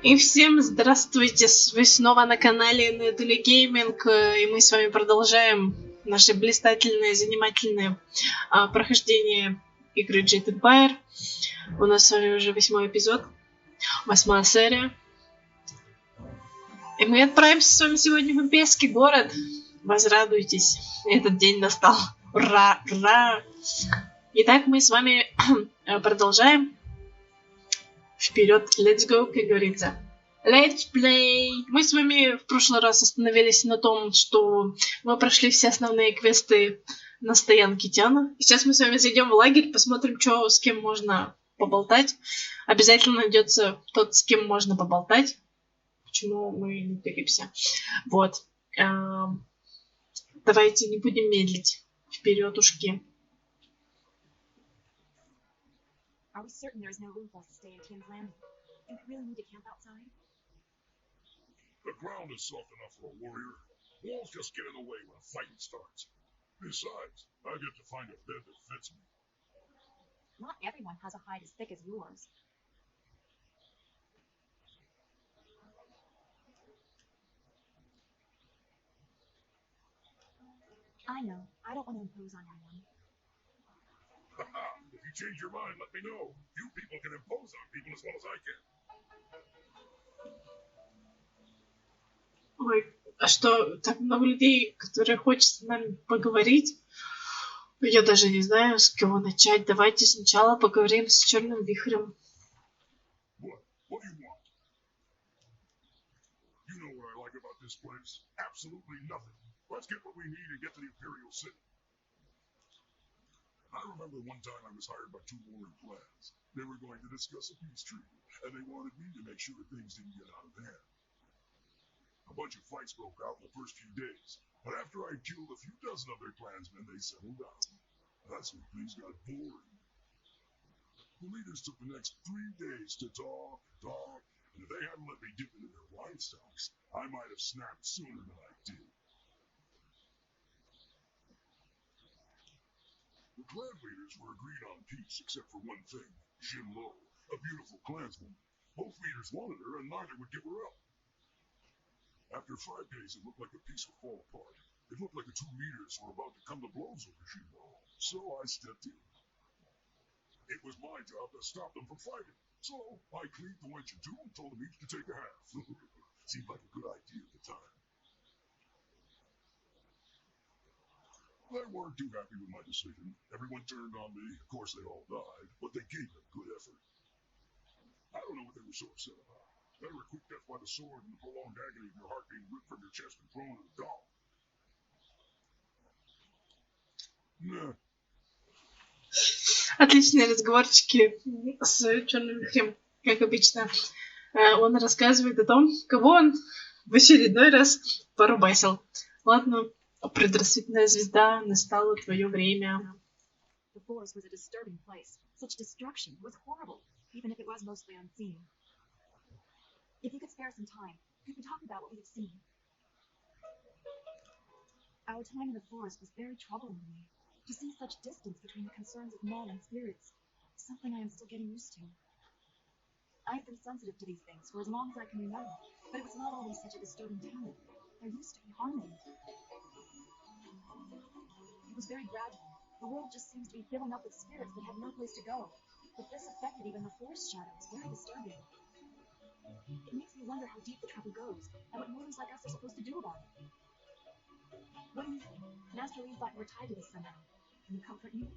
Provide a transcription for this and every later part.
И всем здравствуйте, вы снова на канале Начало, и мы с вами продолжаем наше блистательное, занимательное прохождение игры Jade Empire. У нас с вами уже 8-й эпизод, 8-я серия. И мы отправимся с вами сегодня в Имперский город. Возрадуйтесь, этот день настал. Ура, ура! Итак, мы с вами продолжаем. Вперед, let's go, как говорится. Let's play! Мы с вами в прошлый раз остановились на том, что мы прошли все основные квесты на стоянке Тяна. Сейчас мы с вами зайдем в лагерь, посмотрим, что с кем можно поболтать. Обязательно найдется тот, с кем можно поболтать. Почему мы не торопимся? Вот. Давайте не будем медлить. Впередушки. Are we certain there is no room for us to stay in Tian's landing? Think we really need to camp outside? The ground is soft enough for a warrior. Walls just get in the way when a fighting starts. Besides, I get to find a bed that fits me. Not everyone has a hide as thick as yours. I know. I don't want to impose on anyone. If you change your mind, let me know. Few people can impose on people as well as I can. Ой, а что, так много людей, которые хотят с нами поговорить? Я даже не знаю, с кого начать. Давайте сначала поговорим с Черным Вихрем. What do you want? You know what I like about this place? Absolutely nothing. Let's get what we need and get to the Imperial City. I remember one time I was hired by two warring clans. They were going to discuss a peace treaty, and they wanted me to make sure things didn't get out of hand. A bunch of fights broke out in the first few days, but after I killed a few dozen of their clansmen, they settled down. That's when things got boring. The leaders took the next 3 days to talk, and if they hadn't let me dip into their wine stocks, I might have snapped sooner than I did. The clan leaders were agreed on peace, except for one thing. Jinlo, a beautiful clanswoman. Both leaders wanted her, and neither would give her up. After 5 days, it looked like the peace would fall apart. It looked like the two leaders were about to come to blows over Jinlo, so I stepped in. It was my job to stop them from fighting, so I cleaved the wench in two and told them each to take a half. Seemed like a good idea at the time. They weren't too happy with my decision. Everyone turned on me. Of course, they all died, but they gave it a good effort. I don't know what they were so upset about. Better a quick death by the sword and the prolonged agony of your heart being ripped from your chest and thrown in the dog. Nah. Отличные разговорчики с Черным Вихрем, как обычно. Он рассказывает о том, кого он в очередной раз порубасил. Ладно. Предрассветная звезда, настало твое время. The forest was a disturbing place. Such destruction was horrible, even if it was mostly unseen. If you could spare some time, we could talk about what we have seen. Our time in the forest was very troubling to me. To see such distance between the concerns of men and spirits is something I am still getting used to. I have been sensitive to these things for as long as I can remember, but it was not always such a disturbing talent. There used to be harmony. It was very gradual. The world just seems to be filling up with spirits that have no place to go. But this affected even the forest shadows. Very disturbing. It makes me wonder how deep the trouble goes, and what mortals like us are supposed to do about it. What do you think? Master Lee thought you were tied to this somehow. Can you comfort me?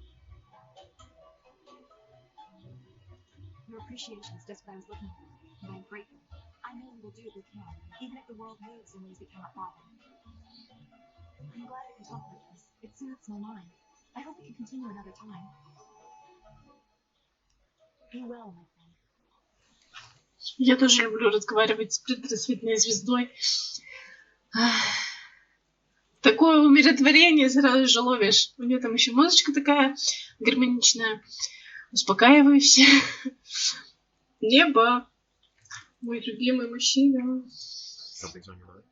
Your appreciation is just what I was looking for, and I am grateful. I know we will do what we can, even if the world moves in ways we cannot follow. I'm glad I can talk like this. It soothes my mind. I hope we can continue another time. Be well, my friend. Я тоже люблю разговаривать с предрассветной звездой. Такое умиротворение сразу же ловишь. У нее там еще музычка такая гармоничная, успокаивающая. Небо. Мой любимый мужчина. Something's on your mind?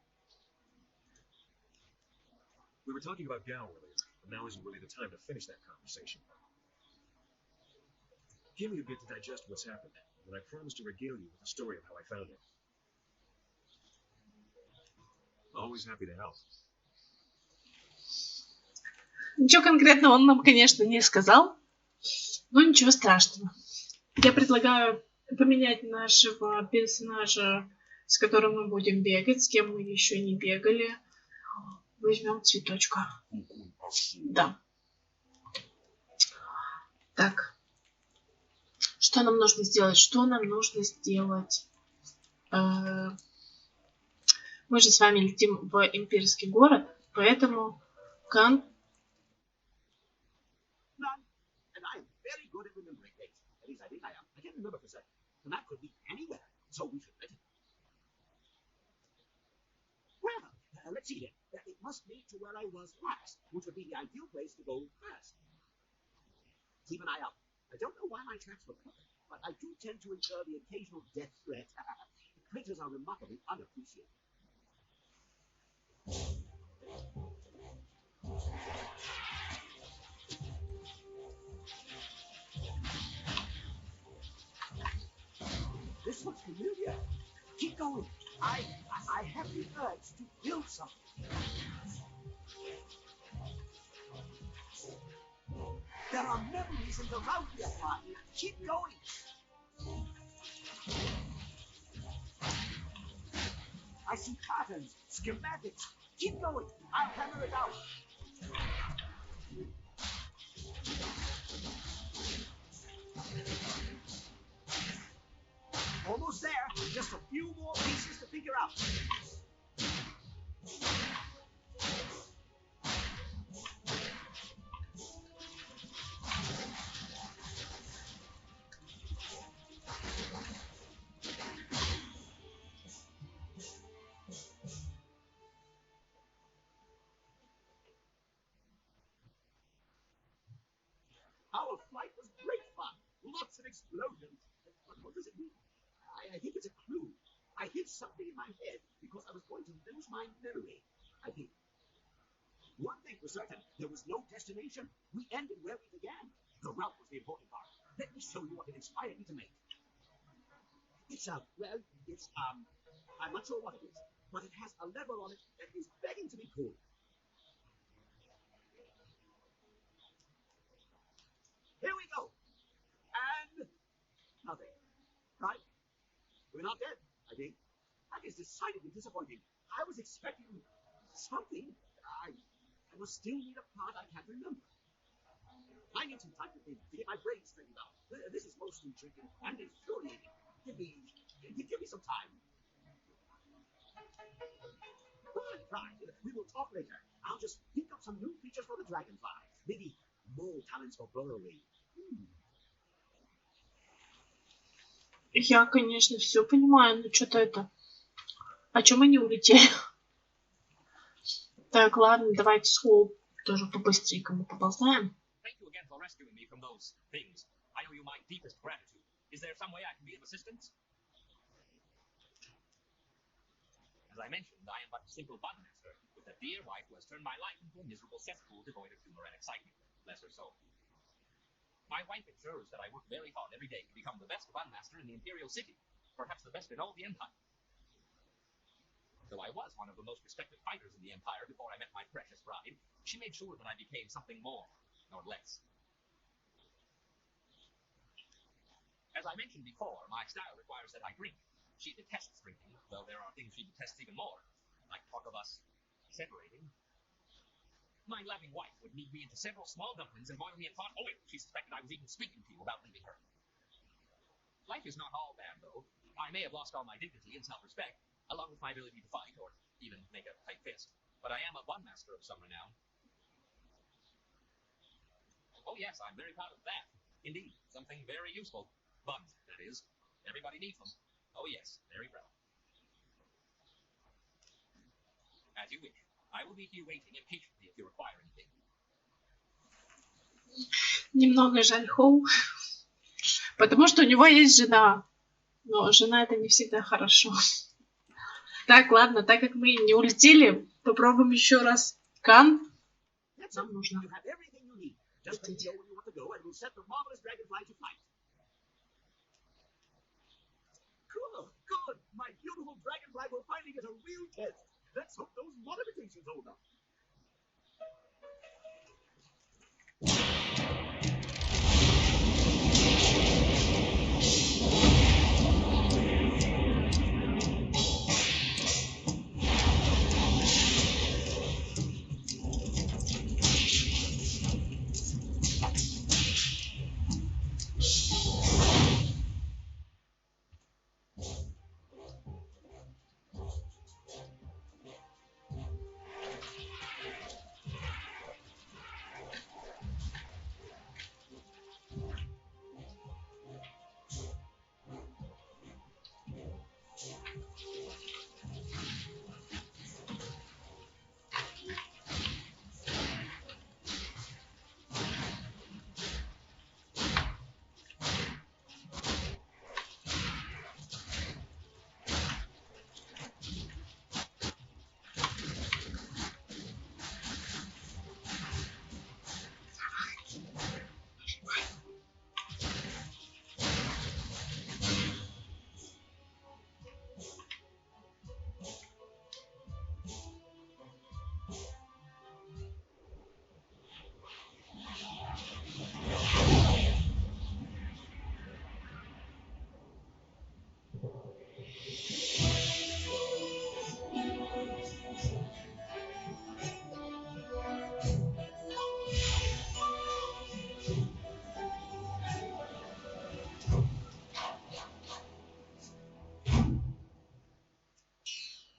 We were talking about Gao earlier, but now isn't really the time to finish that conversation. Give me a bit to digest what's happened, and I promise to regale you with the story of how I found him. Always happy to help. Ничего конкретного он нам, конечно, не сказал, но ничего страшного. Я предлагаю поменять нашего персонажа, с которым мы будем бегать, с кем мы еще не бегали. Возьмем цветочка. Да. Так. Что нам нужно сделать? Что нам нужно сделать? Мы же с вами летим в Имперский город, поэтому Кан... Let's see here. It must lead to where I was last, which would be the ideal place to go first. Keep an eye out. I don't know why my tracks were crooked, but I do tend to incur the occasional death threat. Critters are remarkably unappreciated. This looks familiar. Keep going. I have the urge to build something. There are memories in the route we are flying. Keep going. I see patterns, schematics. Keep going. I'll hammer it out. Almost there. Just a few more pieces to figure out. Our flight was great fun. Lots of explosions. But what does it mean? I think it's a clue. I hit something in my head because I was going to lose my memory. I think. One thing for certain, there was no destination. We ended where we began. The route was the important part. Let me show you what it inspired me to make. I'm not sure what it is, but it has a lever on it that is begging to be pulled. Here we go. And nothing. Right? We're not dead, I think. That is decidedly disappointing. I was expecting something. I must still need a part I can't remember. I need some time to think, to get my brain straightened out. This is most intriguing and infuriating. Give me some time. Right. We will talk later. I'll just think up some new features for the dragonfly. Maybe more talents for burrowing. Я, конечно, все понимаю, но что-то это... А чем мы не улетели? Так, ладно, давайте с Хоу тоже по-быстренькому поболтаем. Thank you again for rescuing me from those things. I owe you my deepest gratitude. Is there some way I can be of assistance? As I mentioned, I am but a simple bun master, with a dear wife who has turned my life into a miserable cesspool devoid of humor and excitement. Bless her soul. My wife ensures that I work very hard every day to become the best bun master in the Imperial City, perhaps the best in all the Empire. Though I was one of the most respected fighters in the Empire before I met my precious bride, she made sure that I became something more, or less. As I mentioned before, my style requires that I drink. She detests drinking, though there are things she detests even more, like talk of us separating. My loving wife would knead me into several small dumplings and boil me in hot oil. She suspected I was even speaking to you about leaving her. Life is not all bad, though. I may have lost all my dignity and self-respect, along with my ability to fight, or even make a tight fist. But I am a bun master of some renown. Oh yes, I'm very proud of that. Indeed, something very useful. Buns, that is. Everybody needs them. Oh yes, very proud. As you wish. I will be here waiting impatiently if you require anything. Немного жаль Хоу, потому что у него есть жена. Но жена это не всегда хорошо. Так, ладно, так как мы не улетели, попробуем еще раз. Кан, нам нужно лететь. Cool, good. My beautiful dragonfly will finally get a real test. Let's hope those modifications hold up.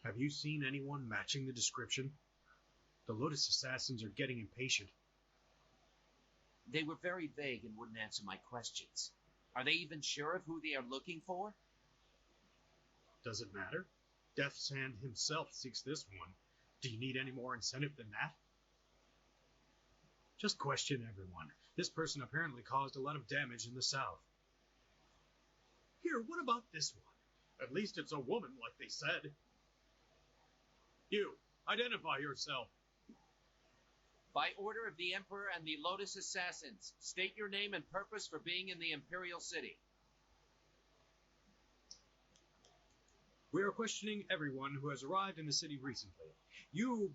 Have you seen anyone matching the description? The Lotus Assassins are getting impatient. They were very vague and wouldn't answer my questions. Are they even sure of who they are looking for? Does it matter? Death's Hand himself seeks this one. Do you need any more incentive than that? Just question everyone. This person apparently caused a lot of damage in the south. Here, what about this one? At least it's a woman, like they said. You, identify yourself. By order of the Emperor and the Lotus Assassins, state your name and purpose for being in the Imperial City. We are questioning everyone who has arrived in the city recently. You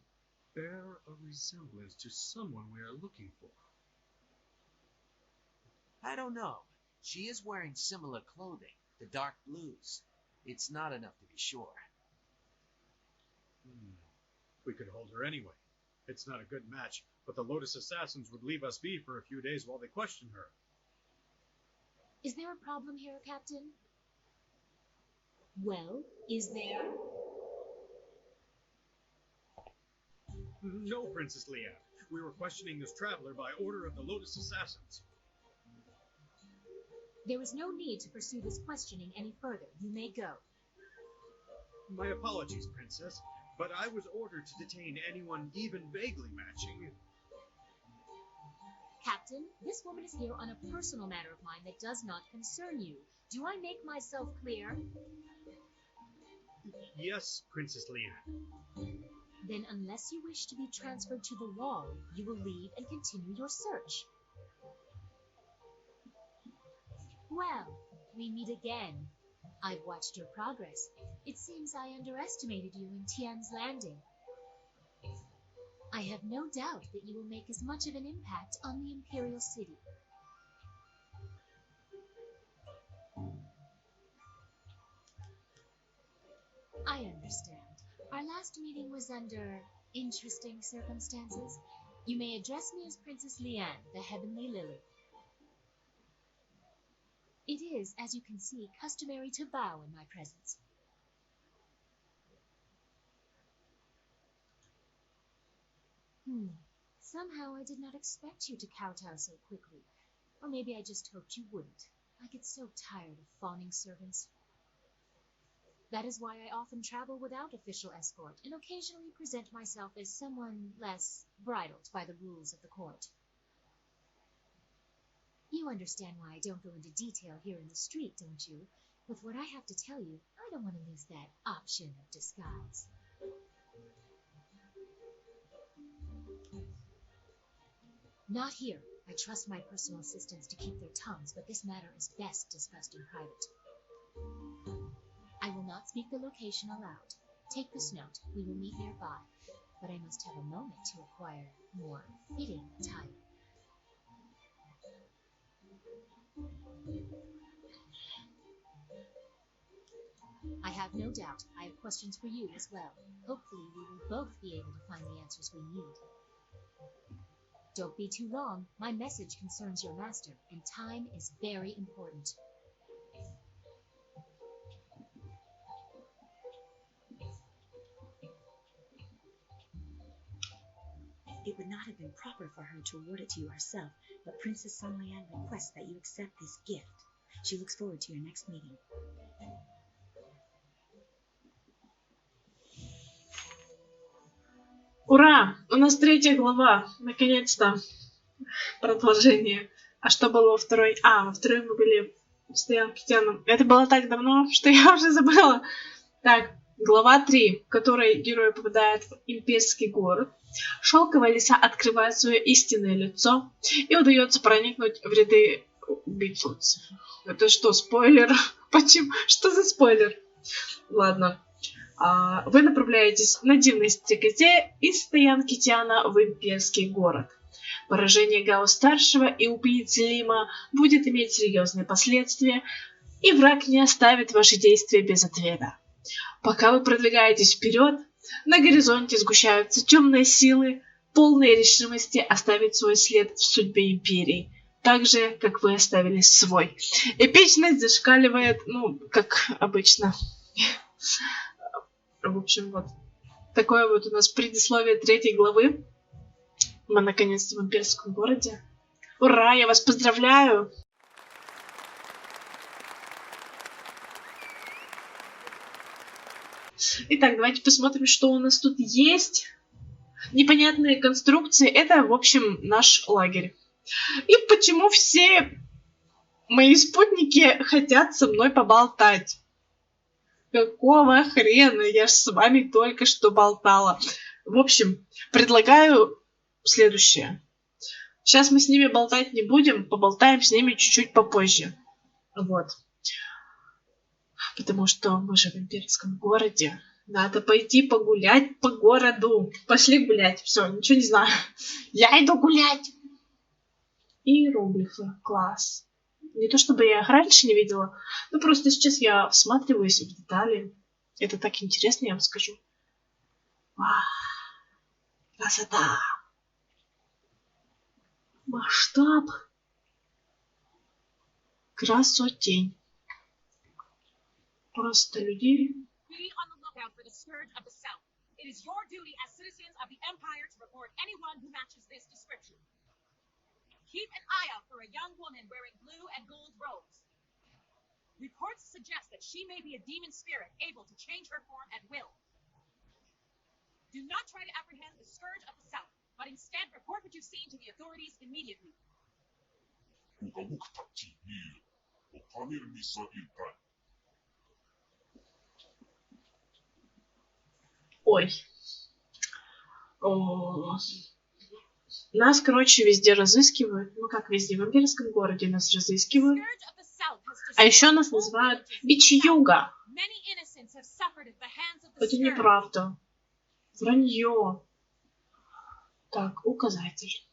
bear a resemblance to someone we are looking for. I don't know. She is wearing similar clothing, the dark blues. It's not enough to be sure. We could hold her anyway. It's not a good match, but the Lotus Assassins would leave us be for a few days while they question her. Is there a problem here, Captain? Well, is there? No, Princess Leanne. We were questioning this traveler by order of the Lotus Assassins. There is no need to pursue this questioning any further. You may go. My apologies, Princess, but I was ordered to detain anyone even vaguely matching. Captain, this woman is here on a personal matter of mine that does not concern you. Do I make myself clear? Yes, Princess Leanne. Then unless you wish to be transferred to the wall, you will leave and continue your search. Well, we meet again. I've watched your progress. It seems I underestimated you in Tian's Landing. I have no doubt that you will make as much of an impact on the Imperial City. I understand. Our last meeting was under interesting circumstances. You may address me as Princess Leanne, the Heavenly Lily. It is, as you can see, customary to bow in my presence. Somehow I did not expect you to kowtow so quickly. Or maybe I just hoped you wouldn't. I get so tired of fawning servants. That is why I often travel without official escort, and occasionally present myself as someone less bridled by the rules of the court. You understand why I don't go into detail here in the street, don't you? With what I have to tell you, I don't want to lose that option of disguise. Not here. I trust my personal assistants to keep their tongues, but this matter is best discussed in private. I will not speak the location aloud. Take this note. We will meet nearby, but I must have a moment to acquire more fitting attire. I have no doubt I have questions for you as well. Hopefully we will both be able to find the answers we need. Don't be too long. My message concerns your master, and time is very important. It would not have been proper for her to award it to you herself, but Princess Sanlayan requests that you accept this gift. She looks forward to your next meeting. Ура! У нас 3 глава. Наконец-то. Продолжение. А что было во второй? Во второй мы были в стоянке Тиана. Это было так давно, что я уже забыла. Так, глава 3, в которой герой попадает в Имперский город. Шелковая лиса открывает свое истинное лицо и удается проникнуть в ряды убийц. Это что, спойлер? Почему? Что за спойлер? Ладно. Вы направляетесь на дивной стрекозе из стоянки Тиана в Имперский город. Поражение Гао-старшего и убийцы Лима будет иметь серьезные последствия, и враг не оставит ваши действия без ответа. Пока вы продвигаетесь вперед, на горизонте сгущаются темные силы, полные решимости оставить свой след в судьбе империи, так же, как вы оставили свой. Эпичность зашкаливает, как обычно. В общем, вот такое вот у нас предисловие 3 главы. Мы наконец-то в Имперском городе. Ура, я вас поздравляю! Итак, давайте посмотрим, что у нас тут есть. Непонятные конструкции. Это, в общем, наш лагерь. И почему все мои спутники хотят со мной поболтать? Какого хрена? Я ж с вами только что болтала. В общем, предлагаю следующее. Сейчас мы с ними болтать не будем, поболтаем с ними чуть-чуть попозже. Вот. Потому что мы же в Имперском городе. Надо пойти погулять по городу. Пошли гулять. Все, ничего не знаю. Я иду гулять. Иероглифы. Класс. Не то чтобы я их раньше не видела, но просто сейчас я всматриваюсь в детали. Это так интересно, я вам скажу. Вау. Красота. Масштаб. Красотень. Просто людей. Be on the lookout for the scourge of the South. It is your duty as citizens of the Empire to report anyone who matches this description. Keep an eye out for a young woman wearing blue and gold robes. Reports suggest that she may be a demon spirit able to change her form at will. Do not try to apprehend the scourge of the South, but instead report what you've seen to the authorities immediately. Ой. Нас, короче, везде разыскивают. Ну, как везде, в Имперском городе нас разыскивают. А еще нас называют Бичьюга. Это неправда. Вранье. Так, указатель.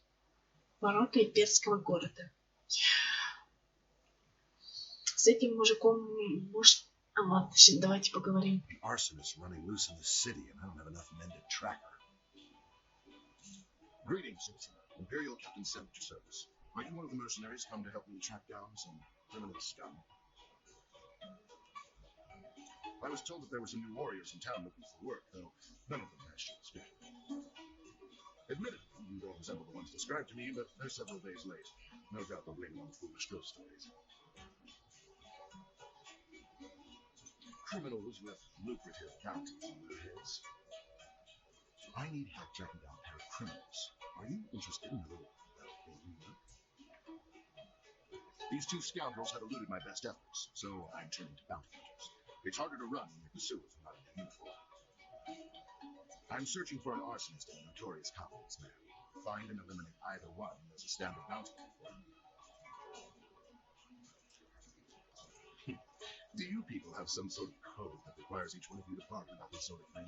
Ворота Имперского города. С этим мужиком, может... ладно, давайте поговорим. Greetings, citizen. Imperial Captain sent to service. Are you one of the mercenaries come to help me track down some criminal scum? I was told that there were some new warriors in town looking for work, though none of them matched your description. Admittedly, you don't resemble the ones described to me, but they're several days late. No doubt they'll blame it on foolish ghost stories. Criminals with lucrative bounties on their heads. I need help tracking down a pair of criminals. Are you interested in a little work? These two scoundrels have eluded my best efforts, so I'm turning to bounty hunters. It's harder to run when your pursuers are not in their uniform. I'm searching for an arsonist and a notorious confidence man. Find and eliminate either one as a standard bounty. Do you people have some sort of code that requires each one of you to bargain about this sort of thing.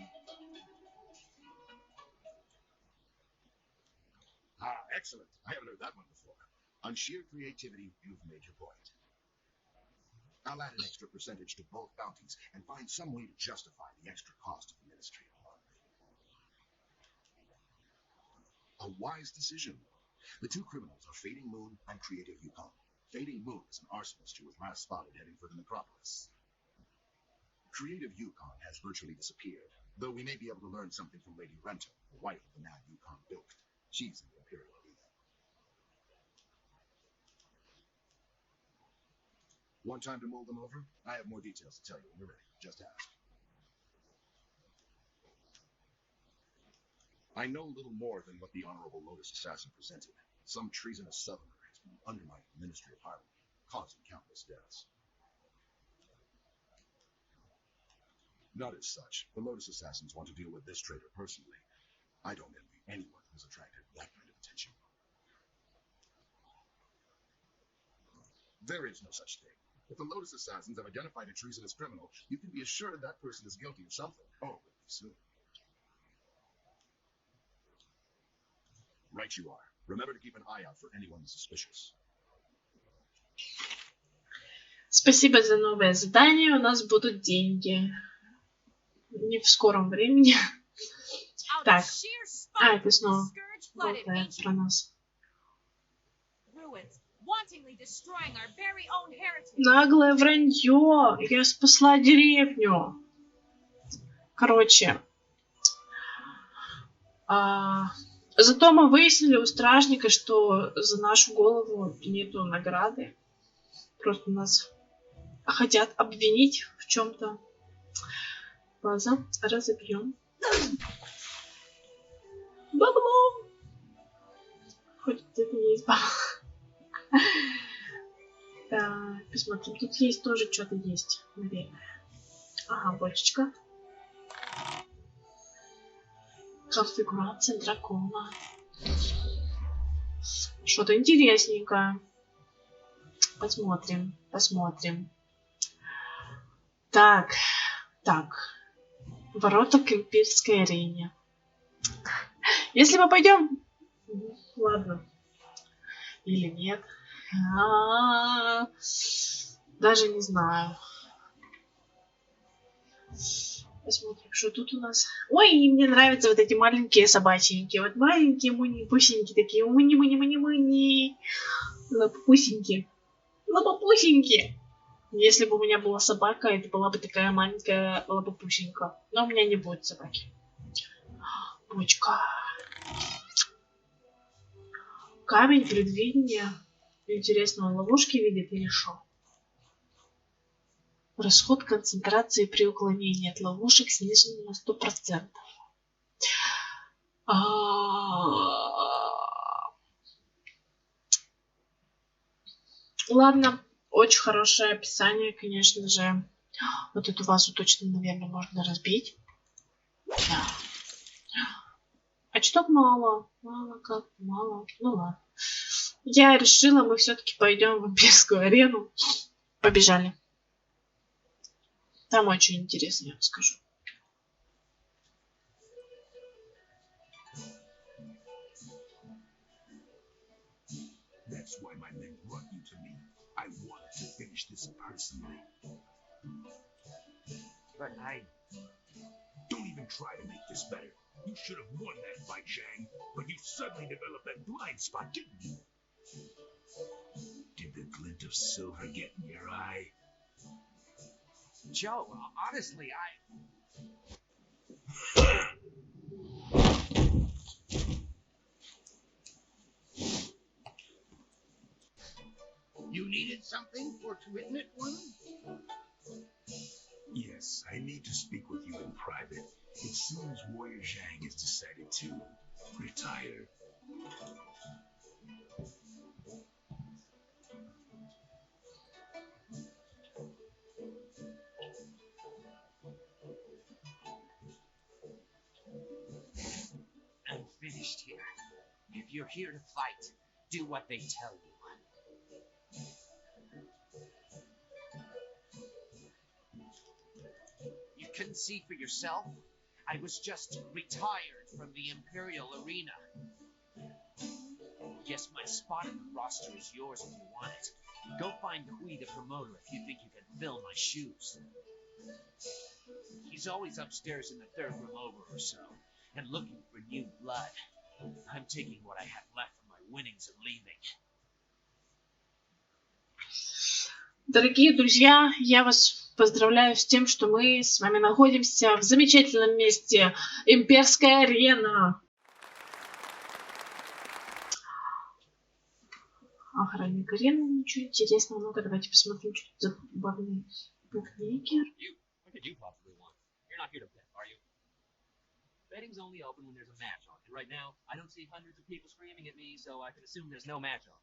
Ah, excellent. I haven't heard that one before. On sheer creativity, you've made your point. I'll add an extra percentage to both bounties and find some way to justify the extra cost of the Ministry. A wise decision. The two criminals are Fading Moon and Creative Yukon. Fading Moon is an arsonist who was last spotted heading for the necropolis. Creative Yukon has virtually disappeared, though we may be able to learn something from Lady Rento, the wife of the man Yukon bilked. She's in the Imperial Arena. Want time to mull them over? I have more details to tell you when you're ready. Just ask. I know little more than what the Honorable Lotus Assassin presented. Some treasonous southerner has been undermining the Ministry of Harlem, causing countless deaths. Not as such. The Lotus Assassins want to deal with this traitor personally. I don't envy anyone who's attracted that kind of attention. There is no such thing. If the Lotus Assassins have identified a treasonous criminal, you can be assured that person is guilty of something. Oh, but soon. Right you are. Remember to keep an eye out for anyone suspicious. Спасибо за новое задание. У нас будут деньги. Не в скором времени. Так. Это снова болтает про нас. Наглое вранье. Я спасла деревню. Короче. Зато мы выяснили у стражника, что за нашу голову нету награды. Просто нас хотят обвинить в чем-то. База. Разобьем. Бабло! Хоть где-то есть бабло. Так, посмотрим. Тут есть тоже что-то есть, наверное. Ага, бочечка. Конфигурация дракона. Что-то интересненькое. Посмотрим, посмотрим. Так. Ворота к Имперской арене. Если мы пойдем... Ладно. Или нет. Даже не знаю. Посмотрим, что тут у нас. Ой, мне нравятся вот эти маленькие собаченьки. Вот маленькие муни-пусеньки такие. Муни-муни-муни-муни. Лапусеньки. Лапопусеньки. Если бы у меня была собака, это была бы такая маленькая лапопусенька. Но у меня не будет собаки. Бочка. Камень предвидения. Интересно, он ловушки видит или что? Расход концентрации при уклонении от ловушек снижен на 100%. Ладно, очень хорошее описание, конечно же. Вот эту вазу точно, наверное, можно разбить. Да. А что так мало? Мало. Ну ладно. Я решила, мы все-таки пойдем в Имперскую арену. Побежали. Там очень интересно, я вам скажу. That's why my men brought you to me. I wanted to finish this personally. But I... Don't even try to make this better. You should have won that fight, Zhang, but you suddenly developed that blind spot, didn't you? Did the glint of silver get in your eye? Joe, honestly, You needed something for to witness one? Yes, I need to speak with you in private. It seems Warrior Zhang has decided to retire. I'm finished here. If you're here to fight, do what they tell you. Couldn't see for yourself? I was just retired from the Imperial arena. Yes, my spot in the roster is yours if you want it. Go find Kui the promoter if you think you can fill my shoes. He's always upstairs in the third room over or so, and looking for new blood. I'm taking what I have left from my winnings and leaving. Дорогие друзья, я вас поздравляю с тем, что мы с вами находимся в замечательном месте Имперская арена. Охранник арены, ничего интересного. Ну-ка, давайте посмотрим, что это за забавный букмекер. What did you possibly want? You're not here to bet, are you? Betting's only open when there's a match on, and right now, I don't see hundreds of people screaming at me, so I can assume there's no match on.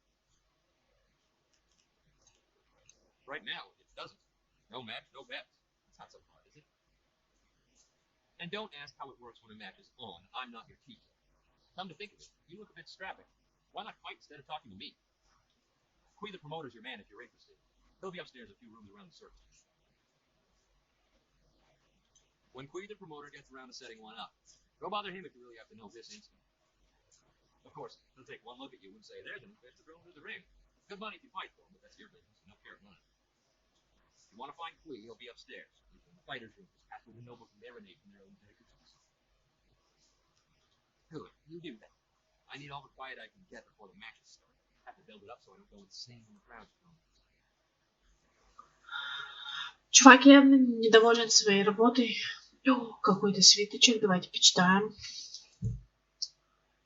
Right now, it doesn't. No match, no bets. It's not so hard, is it? And don't ask how it works when a match is on. I'm not your teacher. Come to think of it, you look a bit strapping. Why not fight instead of talking to me? Kui the promoter's your man if you're interested. He'll be upstairs a few rooms around the circle. When Kui the promoter gets around to setting one up, go bother him if you really have to know this instant. Of course, he'll take one look at you and say, there's an investor thrown into the ring. Good money if you fight for him, but that's your business. No care of mine. If you want to find Kui, he'll be upstairs. He's in the fighter's room. Just pass with the nobles and marinate from their own delicacies. Good, you do that. I need all the quiet I can get before the matches start. I have to build it up so I don't go insane when the crowd's coming. Чувак явно недоволен своей работой. О, какой-то свиточек. Давайте почитаем.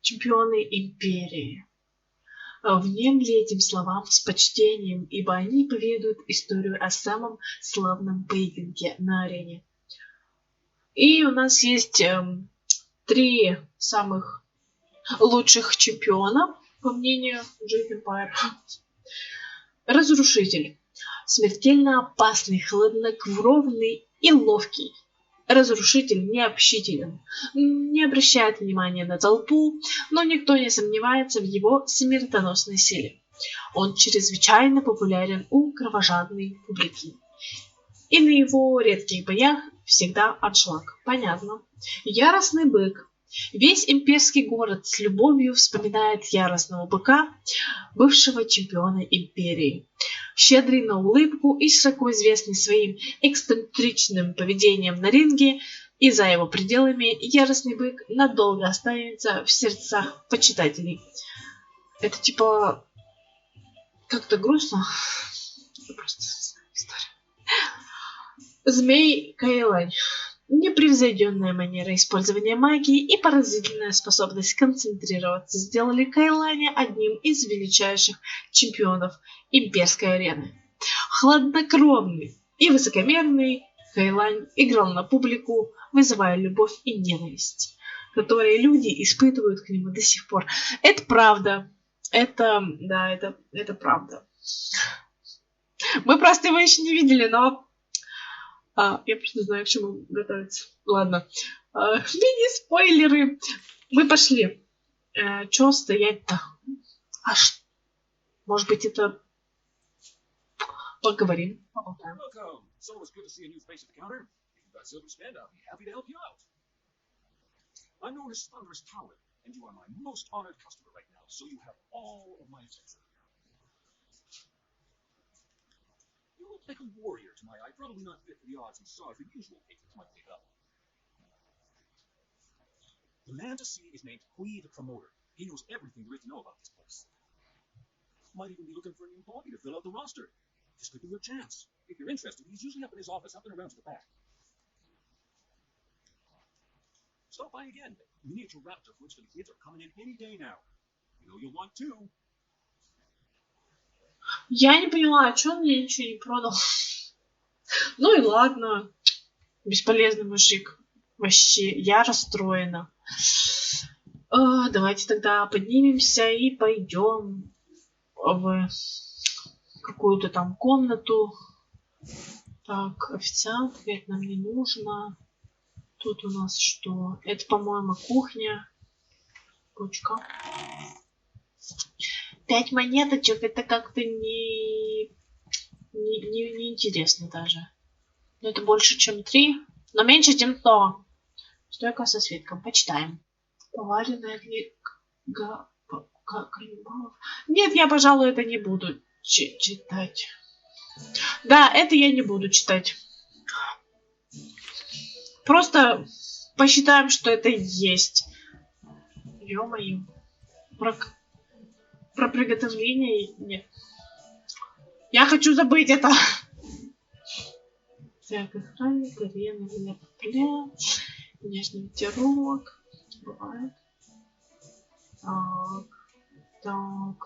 Чемпионы империи. Внемли этим словам с почтением, ибо они поведают историю о самом славном поединке на арене. И у нас есть 3 самых лучших чемпиона, по мнению Jade Empire. Разрушитель. Смертельно опасный, хладнокровный и ловкий. Разрушитель необщителен, не обращает внимания на толпу, но никто не сомневается в его смертоносной силе. Он чрезвычайно популярен у кровожадной публики. И на его редких боях всегда аншлаг. Понятно. Яростный бык. Весь имперский город с любовью вспоминает яростного быка, бывшего чемпиона империи. Щедрый на улыбку и широко известный своим эксцентричным поведением на ринге и за его пределами, яростный бык надолго останется в сердцах почитателей. Это типа как-то грустно. Это просто история. Змей Кайлань. Непревзойденная манера использования магии и поразительная способность концентрироваться сделали Кайланя одним из величайших чемпионов Имперской арены. Хладнокровный и высокомерный, Кайлань играл на публику, вызывая любовь и ненависть, которые люди испытывают к нему до сих пор. Это правда. Это правда. Мы просто его еще не видели, но... я просто не знаю, к чему готовиться. Ладно. Мини-спойлеры. Мы пошли. Чё стоять-то? Может быть, это... Поговорим. Поболтаем. Welcome. So it's good to see a new face at the counter. If you've got silver to spend, I'll be happy to help you out. I'm known as Thunderous Talon, and you are my most honored customer right now, so you have all of my attention. You look like a warrior to my eye, probably not fit for the odds and sods the usual patrons might pick up. The man to see is named Kui the Promoter. He knows everything there is to know about this place. Might even be looking for a new hobby to fill out the roster. This could be your chance. If you're interested, he's usually up in his office, up and around to the back. Stop by again. Miniature raptor foods for the kids are coming in any day now. You know you'll want to. Я не поняла, а чё он мне ничего не продал? Ну и ладно. Бесполезный мужик. Вообще, я расстроена. Давайте тогда поднимемся и пойдем в какую-то там комнату. Так, официант, это нам не нужно. Тут у нас что? Это, по-моему, кухня. Почка. 5 монеточек, это как-то не интересно даже. Но это больше, чем 3. Но меньше темно. Стойка со свитком. Почитаем. Поваренная книга каннибалов. Нет, я, пожалуй, это не буду читать. Да, это я не буду читать. Просто посчитаем, что это есть. Ё-моё. Про приготовление нет. Я хочу забыть это. Так, охранник, арена, меня пляж, внешний ветерок. Бывает. Так.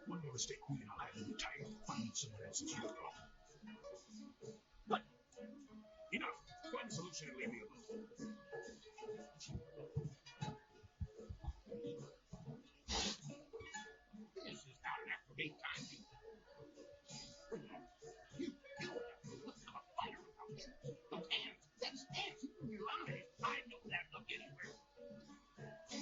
One more mistake, Queen, and I'll have you retired. Find someone else's hero. But, enough. Find a solution and leave me alone. This is not an after-date time. You look like a fighter without you. And that's dancing from your eyes. I know that look anywhere.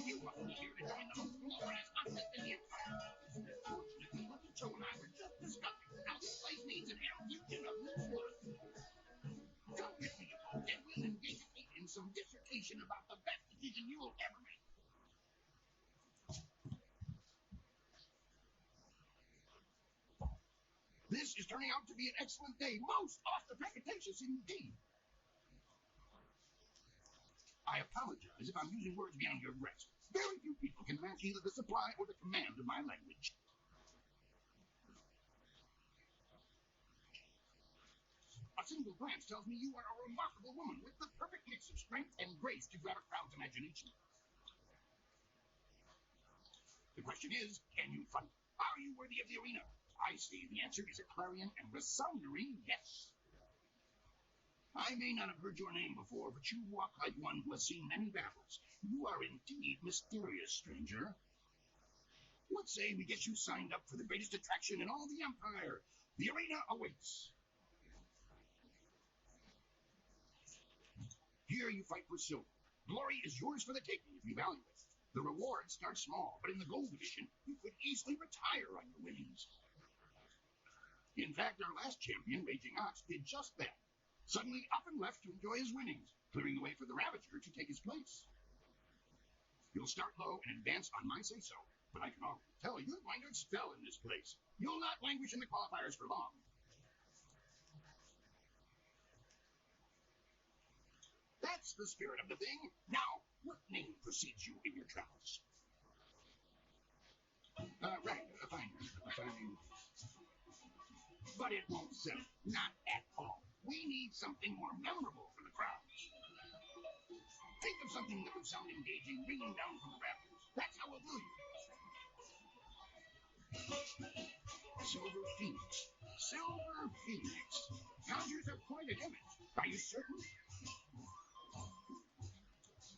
You wasn't here to join the glorious conflict in the Empire. Unfortunately, what Joe and I were just discussing how this place needs an infusion of new blood. Come with me, and we'll engage in some dissertation about the best decision you will ever make. This is turning out to be an excellent day. Most ostentatious indeed. I apologize if I'm using words beyond your grasp. Very few people can match either the supply or the command of my language. A single glance tells me you are a remarkable woman with the perfect mix of strength and grace to grab a crowd's imagination. The question is, can you fight? Are you worthy of the arena? I say the answer is a clarion and resounding yes. I may not have heard your name before, but you walk like one who has seen many battles. You are indeed mysterious, stranger. What say we get you signed up for the greatest attraction in all the Empire? The arena awaits. Here you fight for silver. Glory is yours for the taking if you value it. The reward starts small, but in the gold division, you could easily retire on your winnings. In fact, our last champion, Raging Ox, did just that. Suddenly up and left to enjoy his winnings, clearing the way for the Ravager to take his place. You'll start low and advance on my say-so, but I can already tell you're going to excel in this place. You'll not languish in the qualifiers for long. That's the spirit of the thing. Now, what name precedes you in your travels? Right, a fine. But it won't sell. Not at all. We need something more memorable for the crowds. Think of something that would sound engaging, ringing down from the rafters. That's how we'll do you. Silver Phoenix. Silver Phoenix. Conjures up quite an image. Are you certain?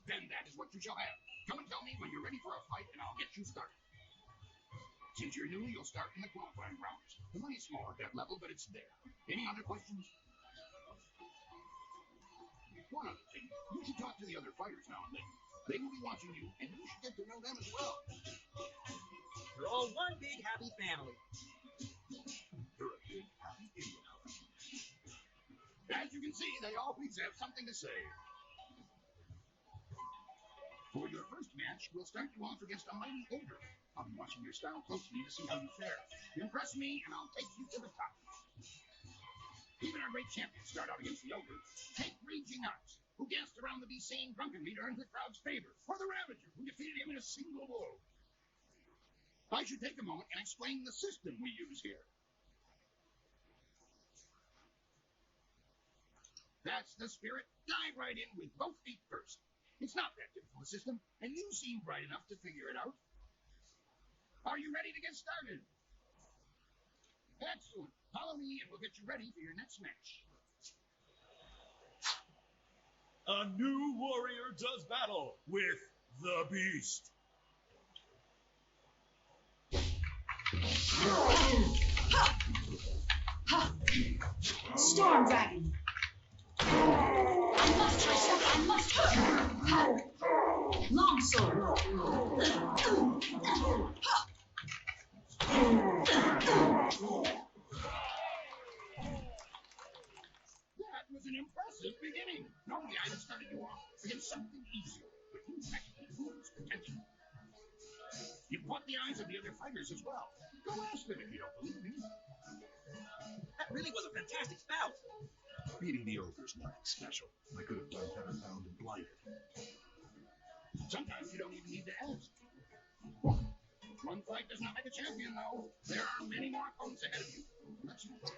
Then that is what you shall have. Come and tell me when you're ready for a fight, and I'll get you started. Since you're new, you'll start in the qualifying rounds. The money's small at that level, but it's there. Any other questions? One other thing. You should talk to the other fighters now and then. They will be watching you, and you should get to know them as well. We're all one big happy family. You're a big happy Indian. As you can see, they always have something to say. For your first match, we'll start you off against a mighty ogre. I'll be watching your style closely to see how you fare. Impress me, and I'll take you to the top. Even our great champions start out against the ogre. Take Raging Ox, who danced around the Besane drunkenly to earn the crowd's favor, or the Ravager, who defeated him in a single blow. I should take a moment and explain the system we use here. That's the spirit. Dive right in with both feet first. It's not that difficult a system, and you seem bright enough to figure it out. Are you ready to get started? Excellent. Follow me, and we'll get you ready for your next match. A new warrior does battle with the beast. Storm Dragon. I must myself, I must. Longsword. fighters as well. Go ask them if you don't believe me. That really was a fantastic bout. Beating the ogre's nothing special. I could have done better bound and blinded. Sometimes you don't even need to ask. One fight does not make a champion, though. There are many more opponents ahead of you. Let's move on.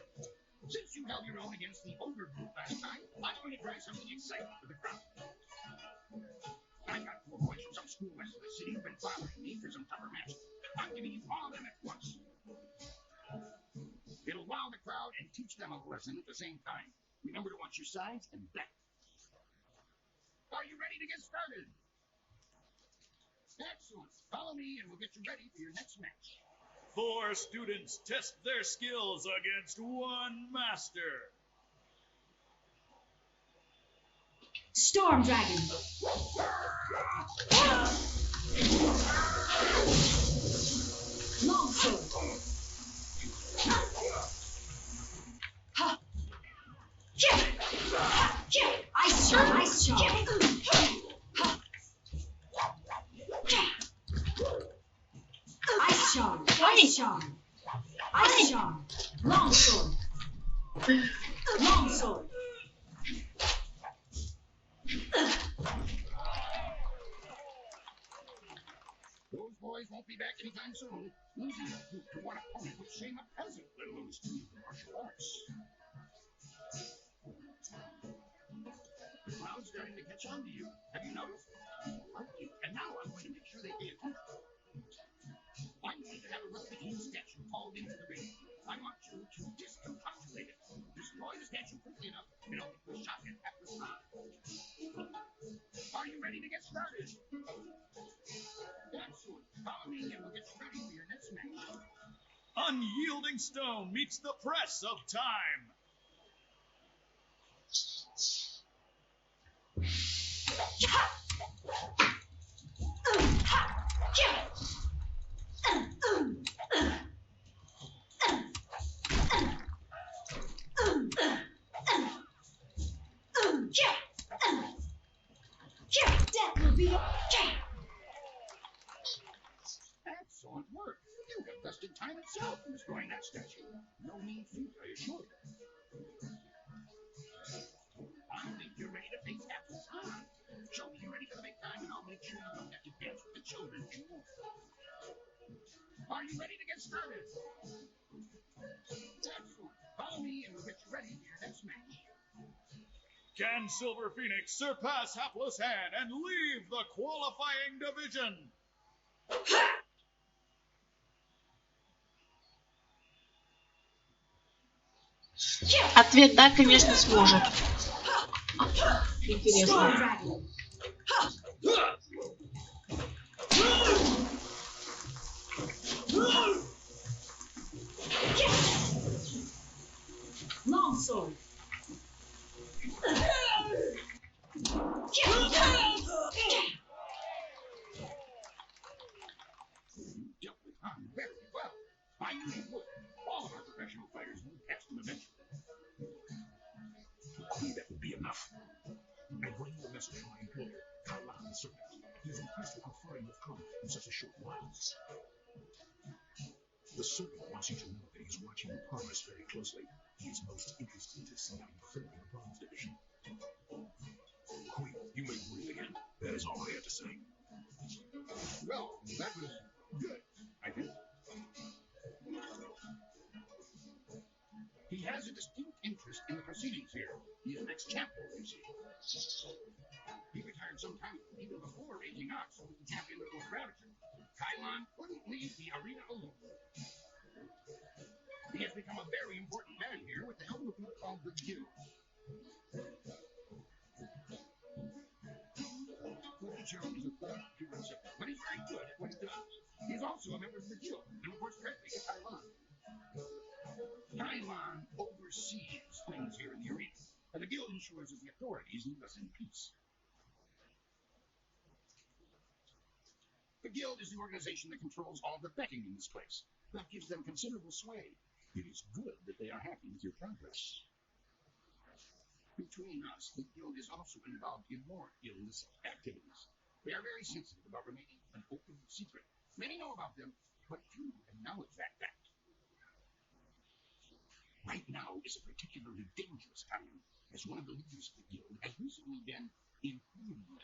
Since you held your own against the ogre group last time, I'm going to try something exciting for the crowd. I've got 4 boys from some school west of the city who've been bothering me for some tougher matches. I'm giving you all of them at once. It'll wow the crowd and teach them a lesson at the same time. Remember to watch your sides and bet. Are you ready to get started? Excellent. Follow me and we'll get you ready for your next match. 4 students test their skills against 1 master. Storm Dragon. Longsword. Ice Charm, Ice Charm. Ice Charm, Ice Charm. Ice Charm. Longsword. Longsword. Those boys won't be back anytime soon. Losing a group to one opponent would shame a peasant, let alone a student of martial arts. The crowd's starting to catch on to you. Have you noticed? People like you. And now I'm going to make sure they pay attention. I'm going to have a replicating statue hauled into the ring. I want you to discombobulate it. Destroy the statue quickly enough, and I'll get you shot at the spot. Are you ready to get started? Excellent. Follow me and we'll get you ready for your next match. Unyielding stone meets the press of time. Death will be Excellent work. You have bested time itself in destroying that statue. No mean feat, I assure you. I think you're ready to face Apple time. Show me you're ready for the big time, and I'll make sure you don't have to dance with the children anymore. Are you ready to get started? Excellent. Follow me, and we'll get you ready for your next match. Can Silver Phoenix surpass Hapless Hand and leave the qualifying division? Ответ да, конечно, сможет. Интересно. Longsword. Dealt with Han very well. I knew you would. All of our professional fighters will catch them eventually. That would be enough. I bring you a message from my employer, Kailan the Servant. He's impressed with how far you've come in such a short while. The Servant wants you to know that he's watching your progress very closely. He is most interested to see how you fare in the Bronze Division. Queen, you may breathe again. That is all I have to say. Well, that was good, I think. He has a distinct interest in the proceedings here. He is an ex-champion, you see. He retired some time ago, even before raging ox, so the champion of gravity. Kailan couldn't leave the arena alone. He has become a very important man here with the help of a group called the Guild. Joe is a thug, but he's very good at what he does. He's also a member of the Guild, and of course, friendly to Kailan. Kailan oversees things here in the arena, and the Guild ensures that the authorities leave us in peace. The Guild is the organization that controls all the betting in this place. That gives them considerable sway. It is good that they are happy with your progress. Between us, the Guild is also involved in more illicit activities. They are very sensitive about remaining an open secret. Many know about them, but few acknowledge that fact. Right now is a particularly dangerous time, as one of the leaders of the guild has recently been imprisoned.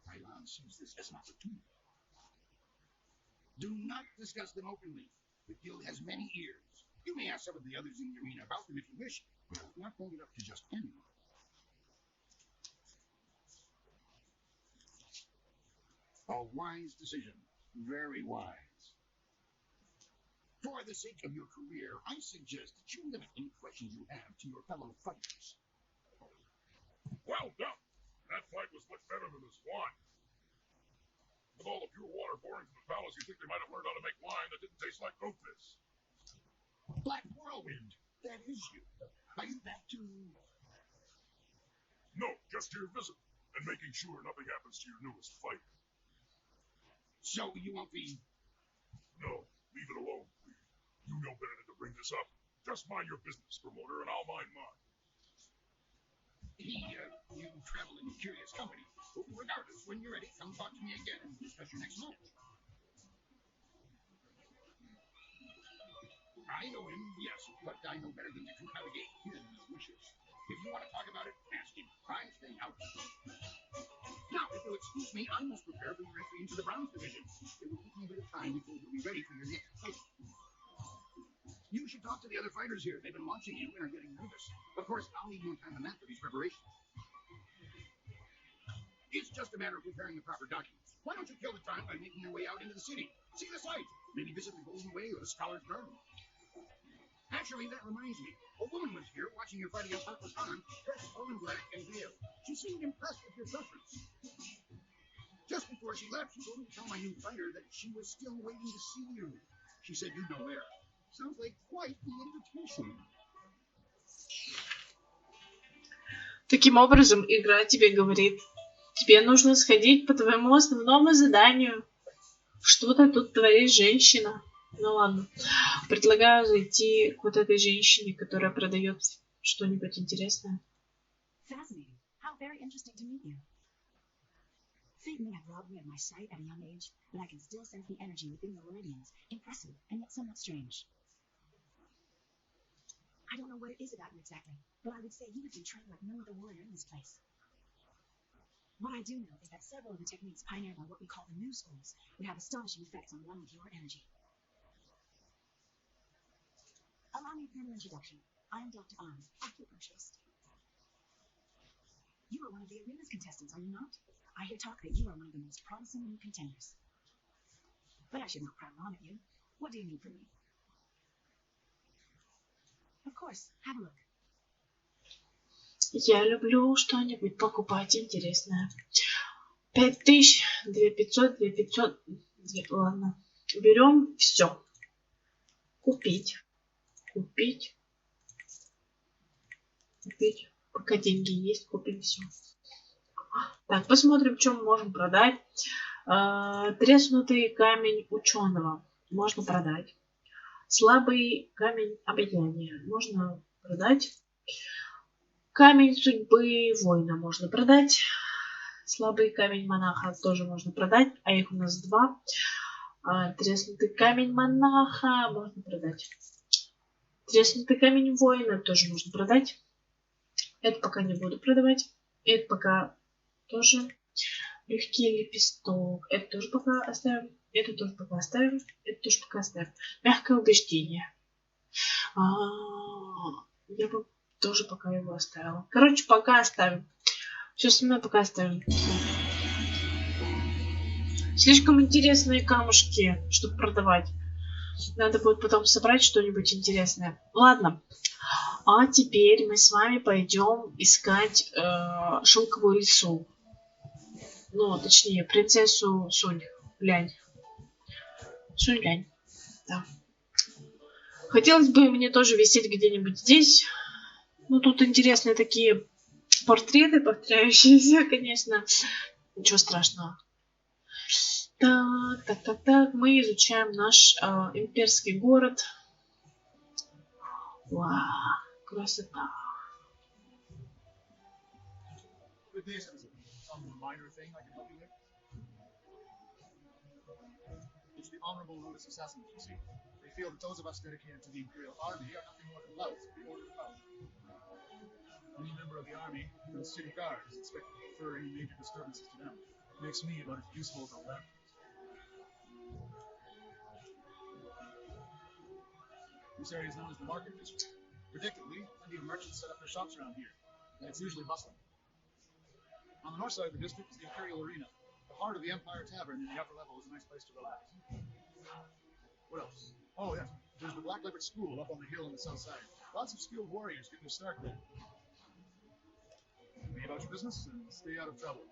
Rylon sees this as an opportunity. Do not discuss them openly. The guild has many ears. You may ask some of the others in the arena about them if you wish, but not bring it up to just anyone. A wise decision. Very wise. For the sake of your career, I suggest that you limit any questions you have to your fellow fighters. Well done. That fight was much better than the swan. With all the pure water pouring from the palace, you'd think they might have learned how to make wine that didn't taste like goat piss. Black Whirlwind, that is you. Are you back to... No, just here visiting, and making sure nothing happens to your newest fight. So you won't be... No, leave it alone, please. You know better than to bring this up. Just mind your business, promoter, and I'll mind mine. You travel in curious company. Regardless, when you're ready, come talk to me again and discuss your next match. I know him, yes, but I know better than to navigate his wishes. If you want to talk about it, ask him. I'm staying out. Now, if you'll excuse me, I must prepare for your entry into the bronze division. It will take me a bit of time before you'll be ready for your next fight. You should talk to the other fighters here. They've been watching you and are getting nervous. Of course, I'll need more time than that for these preparations. It's just a matter of preparing the proper documents. Why don't you kill the time by making your way out into the city? See the sights. Maybe visit the Golden Way or the Scholar's Garden. Actually, that reminds me. A woman was here watching your fight against Khan, dressed all in black and veiled. She seemed impressed with your preference. Just before she left, she told me to tell my new fighter that she was still waiting to see you. She said you'd know where. Sounds like quite the invitation. Таким образом, игра тебе говорит, тебе нужно сходить по твоему основному заданию. Что-то тут творит женщина. Ну ладно. Предлагаю зайти к вот этой женщине, которая продает что-нибудь интересное. Fascinating. How very interesting to meet you. Fate may have robbed me of my sight at a young age, but I can still sense the energy within the Lordians. Impressive, and yet somewhat strange. I don't know what it is about you exactly, but I would say you would be trained like no other warrior in this place. What I do know is that several of the techniques pioneered by what we call the new schools would have astonishing effects on one with your energy. Allow me a formal introduction. I am Dr. Arm, acupuncturist. You are one of the arena's contestants, are you not? I hear talk that you are one of the most promising new contenders. But I should not prattle on at you. What do you need from me? Of course, have a look. Я люблю что-нибудь покупать интересное. 5000, 2500, 2500. Ладно. Берем все. Купить. Купить. Купить. Пока деньги есть, купим все. Так, посмотрим, что мы можем продать. Треснутый камень ученого. Можно продать. Слабый камень обаяния. Можно продать. Камень судьбы воина можно продать. Слабый камень монаха тоже можно продать. А их у нас 2. Треснутый камень монаха можно продать. Треснутый камень воина тоже можно продать. Это пока не буду продавать. Это пока тоже. Легкий лепесток. Это тоже пока оставим. Это тоже пока оставим. Это тоже пока оставим. Мягкое убеждение. Я бы тоже пока его оставила. Короче, пока оставим. Все остальное пока оставим. Слишком интересные камушки, чтобы продавать. Надо будет потом собрать что-нибудь интересное. Ладно. А теперь мы с вами пойдем искать шелковую лису. Ну, точнее, принцессу Сунь-Лянь. Сунь-Лянь. Да. Хотелось бы мне тоже висеть где-нибудь здесь. Ну, тут интересные такие портреты, повторяющиеся, конечно. Ничего страшного. Так. Мы изучаем наш имперский город. Вау, красота. Some minor thing I can help you with? It's the honorable Lotus assassins, you see. They feel that those of us dedicated to the Imperial Army are nothing more than louts for the order of power. Any member of the army, even the city guard, is expected to refer any major disturbances to them. Makes me about as useful as a lamp. This area is known as the Market District. Predictably, plenty of merchants set up their shops around here, and it's usually bustling. On the north side of the district is the Imperial Arena. The heart of the Empire Tavern in the upper level is a nice place to relax. What else? Oh, yes. There's the Black Leopard School up on the hill on the south side. Lots of skilled warriors get their start there. Be about your business and stay out of trouble.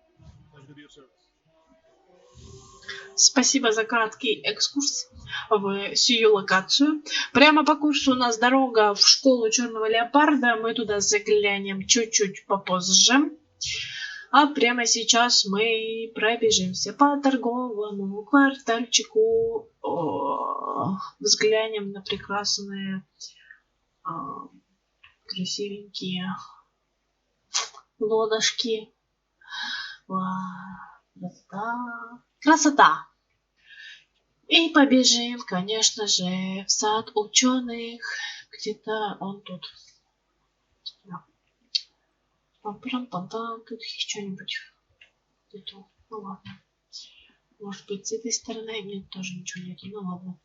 Pleasure to be of service. Спасибо за краткий экскурс в сию локацию. Прямо по курсу у нас дорога в школу Черного Леопарда. Мы туда заглянем чуть-чуть попозже. А прямо сейчас мы пробежимся по торговому квартальчику. Взглянем на прекрасные, красивенькие лодочки. Красота! Красота! И побежим, конечно же, в сад ученых. Где-то он тут. Да. Пам-пам-пам-пам. Тут есть что-нибудь. Нету. Ну ладно. Может быть, с этой стороны? Нет, тоже ничего нету. Ну ладно.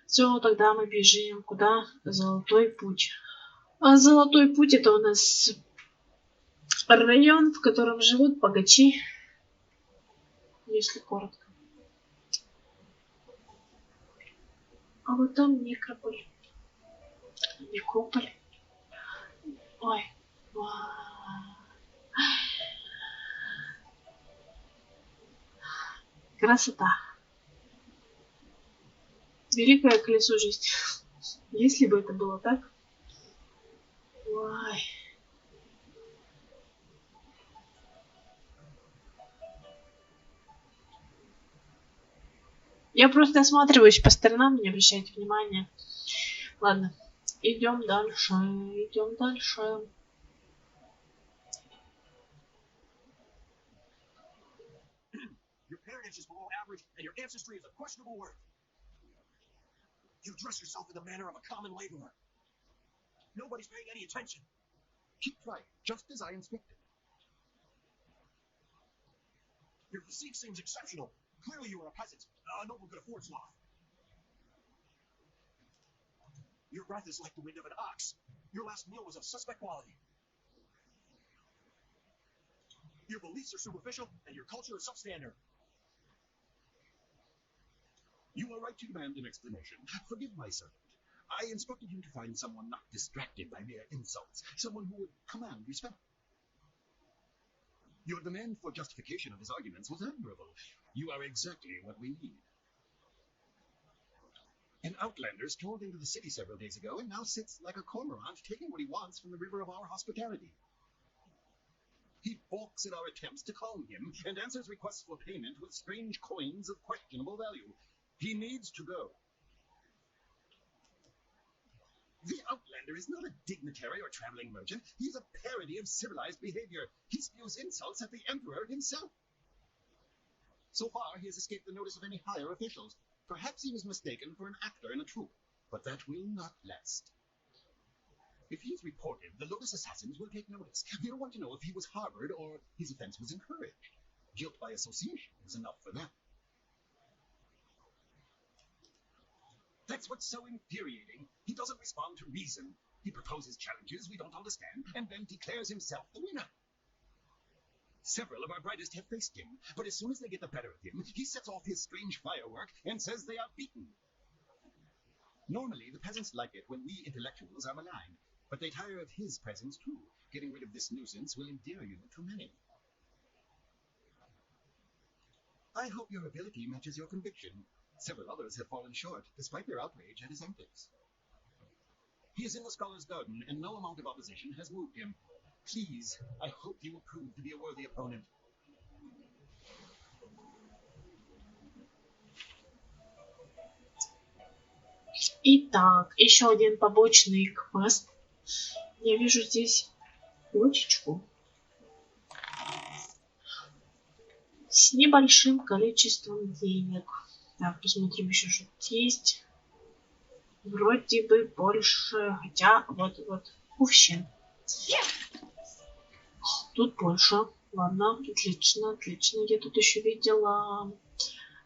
Все, тогда мы бежим. Куда? Золотой путь. А Золотой путь — это у нас район, в котором живут богачи. Если коротко. А вот там некрополь. Некрополь. Ой. Красота. Великое колесо жизни. Если бы это было так. Ой. Я просто осматриваюсь по сторонам, не обращайте внимания. Ладно, идем дальше, идем дальше. Your parentage is below average, and your ancestry is of questionable worth. You dress yourself in the manner of a common laborer. Nobody's paying any attention. Keep trying, just as I inspected. Your physique seems exceptional. Clearly you are a peasant. A noble could afford sloth. Your breath is like the wind of an ox. Your last meal was of suspect quality. Your beliefs are superficial, and your culture is substandard. You are right to demand an explanation. Forgive my servant. I instructed him to find someone not distracted by mere insults, someone who would command respect. Your demand for justification of his arguments was admirable. You are exactly what we need. An outlander strolled into the city several days ago and now sits like a cormorant, taking what he wants from the river of our hospitality. He balks at our attempts to calm him and answers requests for payment with strange coins of questionable value. He needs to go. The outlander is not a dignitary or traveling merchant. He's a parody of civilized behavior. He spews insults at the emperor himself. So far, he has escaped the notice of any higher officials. Perhaps he was mistaken for an actor in a troupe, but that will not last. If he is reported, the Lotus assassins will take notice. They'll want to know if he was harbored or his offense was encouraged. Guilt by association is enough for them. That's what's so infuriating. He doesn't respond to reason. He proposes challenges we don't understand, and then declares himself the winner. Several of our brightest have faced him, but as soon as they get the better of him, he sets off his strange firework and says they are beaten. Normally, the peasants like it when we intellectuals are maligned, but they tire of his presence too. Getting rid of this nuisance will endear you to many. I hope your ability matches your conviction. Several others have fallen short, despite their outrage at his antics. He is in the Scholar's Garden, and no amount of opposition has moved him. Please, I hope you will prove to be a worthy opponent. Итак, еще один побочный квест. Я вижу здесь бочечку с небольшим количеством денег. Так, посмотрим еще, что тут есть. Вроде бы больше, хотя вот мужчин. Тут больше. Ладно, отлично. Я тут еще видела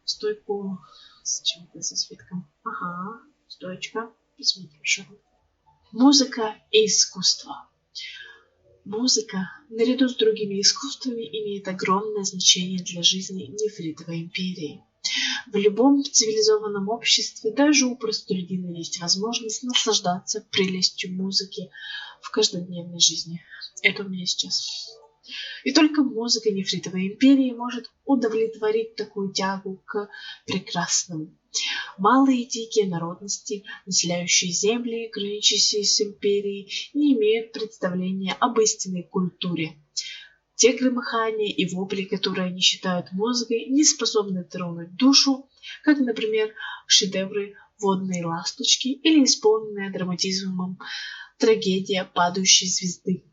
стойку с чем-то, со свитком. Ага, стоечка. Посмотрим, что тут. Музыка и искусство. Музыка, наряду с другими искусствами, имеет огромное значение для жизни Нефритовой империи. В любом цивилизованном обществе, даже у простолюдина, есть возможность наслаждаться прелестью музыки в каждодневной жизни. Это у меня сейчас. И только музыка Нефритовой империи может удовлетворить такую тягу к прекрасному. Малые дикие народности, населяющие земли, граничащие с империей, не имеют представления об истинной культуре. Те громыхания и вопли, которые они считают музыкой, не способны тронуть душу, как, например, шедевры «Водные ласточки» или исполненная драматизмом трагедия «Падающей звезды».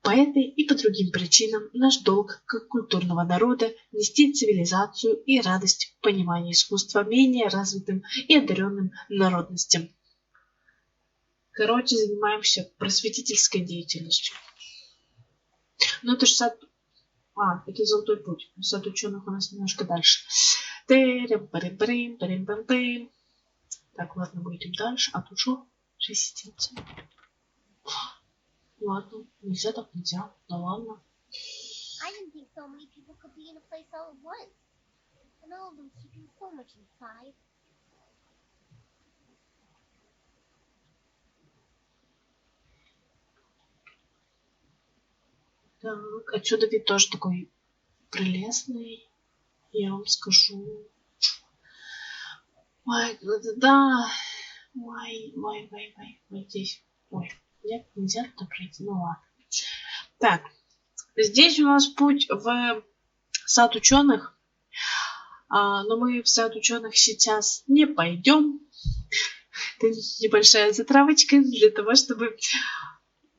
По этой и по другим причинам наш долг, как культурного народа, нести цивилизацию и радость понимания искусства менее развитым и одаренным народностям. Короче, занимаемся просветительской деятельностью. Ну, это же сад... это Золотой путь. Сад ученых у нас немножко дальше. Так, ладно, будем дальше. А тут что? Резиденция. Ладно, нельзя так нельзя. Ну ладно. I didn't think so many people could be in a place all at once. And all of them keeping so much inside. Так, отсюда вид тоже такой прелестный. Я вам скажу. Ой, да. Ой, здесь. Ой, нет, нельзя туда пройти. Ну ладно. Так, здесь у нас путь в сад ученых. Но мы в сад ученых сейчас не пойдем. Это небольшая затравочка для того, чтобы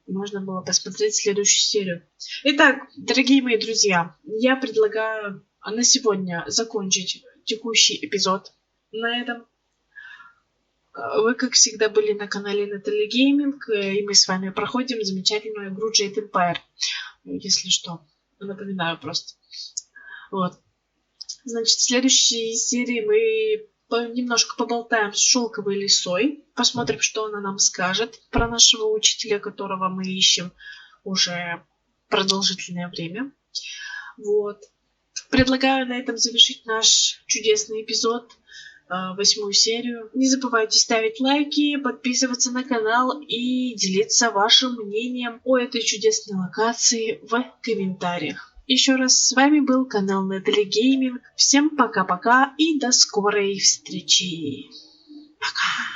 можно было посмотреть следующую серию. Итак, дорогие мои друзья, я предлагаю на сегодня закончить текущий эпизод на этом. Вы, как всегда, были на канале Начало, и мы с вами проходим замечательную игру Jade Empire. Если что, напоминаю просто. Вот. Значит, в следующей серии мы немножко поболтаем с Шелковой лисой. Посмотрим, что она нам скажет про нашего учителя, которого мы ищем уже продолжительное время. Вот. Предлагаю на этом завершить наш чудесный эпизод, 8-ю серию. Не забывайте ставить лайки, подписываться на канал и делиться вашим мнением о этой чудесной локации в комментариях. Еще раз, с вами был канал Начало. Всем пока-пока и до скорой встречи. Пока!